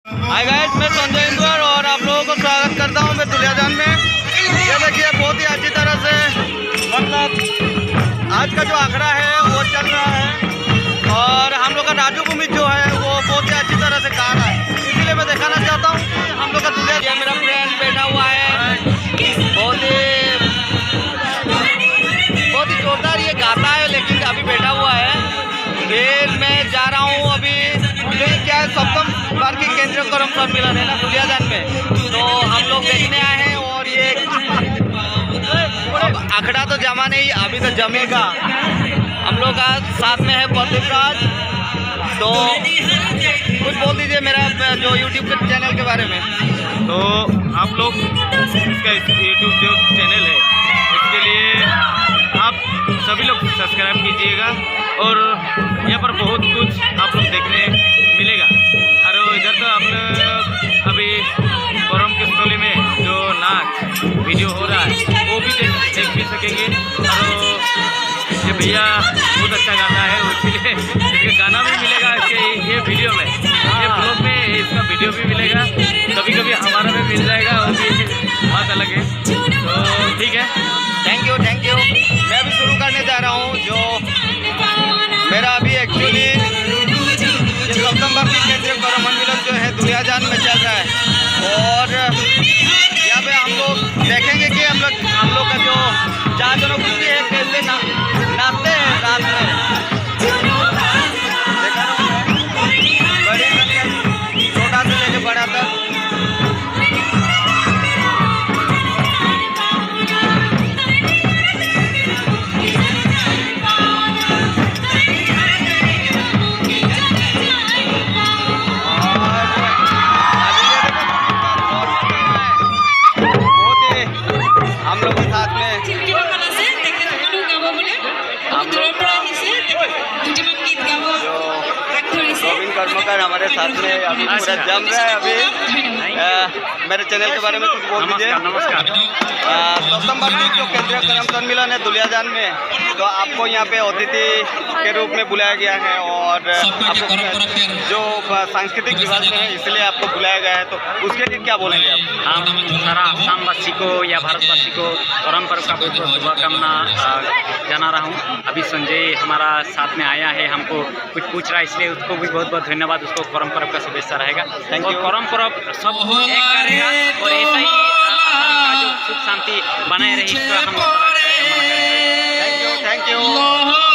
Hi guys, मैं संजय इंदौर और आप लोगों को स्वागत करता हूं मैं दुलियाजान में। ये देखिए बहुत ही अच्छी तरह से मतलब आज का जो आंकड़ा है वो चल रहा है और हम लोग का राजू कुमित जो है वो बहुत ही अच्छी तरह से गा रहा है, इसीलिए मैं दिखाना चाहता हूँ कि हम लोग का दुलिया। ये मेरा फ्रेंड बैठा हुआ है, बहुत ही जोरदार ये गाता है, लेकिन अभी बैठा हुआ है। फिर मैं जा रहा हूँ अभी, क्या है सप्तम वार्षिक केंद्रीय कर्म सम्मेलन है ना दुलियाजान में, तो हम लोग देखने आए हैं। और ये अब आंकड़ा तो जमा नहीं, अभी तो जमेगा। हम लोग का साथ में है प्रदीप राज, तो कुछ बोल दीजिए मेरा जो यूट्यूब के चैनल के बारे में। तो आप लोग इसका यूट्यूब जो चैनल है उसके लिए आप सभी लोग सब्सक्राइब कीजिएगा और यहाँ पर बहुत कुछ आप लोग देखने मिलेगा। और इधर तो आप लोग अभी करम के स्थली में जो नाच वीडियो हो रहा है वो भी देख भी सकेंगे। और ये भैया बहुत अच्छा गाता है, इसीलिए इसका गाना भी मिलेगा इसके ये वीडियो में, ये ब्लॉग में इसका वीडियो भी मिलेगा। कभी कभी हमारा भी मिल जाएगा, वो भी बात अलग है। तो ठीक है, थैंक यू। मैं अभी शुरू करने जा रहा हूँ। जो मेरा अभी एक्चुअली ये सप्तम वार्षिक केंद्रीय कर्म सम्मेलन जो है दुलियाजान में चल रहा है और यहाँ पे हम लोग देखेंगे कि हम लोग का जो 4 जनों की है कैसे नाचते हैं रात में। बड़ी छोटा से लेके बड़ा तक हम लोग के साथ में गोविंद कर्मकार हमारे साथ में अभी पूरा जम रहा है। अभी मेरे चैनल के बारे में कुछ बोल दीजिए। नमस्कार। सप्तम वार्षिक जो केंद्रीय कर्म सम्मेलन है दुलियाजान में, तो आपको यहाँ पे अतिथि के रूप में बुलाया गया है और आपको जो सांस्कृतिक विभाग में है इसलिए आपको बुलाया गया है, तो उसके लिए क्या बोलेंगे आप? हम सारा आसामवासी को या भारतवासी को करम पर्व का बहुत बहुत शुभकामना जना रहा हूँ। अभी संजय हमारा साथ में आया है, हमको कुछ पूछ रहा है, इसलिए उसको भी बहुत बहुत धन्यवाद। उसको करम पर्व का शुभेच्छा रहेगा। और करम पर्व सब एक करेगा और ऐसा ही जो सुख शांति बनाए रही, इसका हम थैंक यू।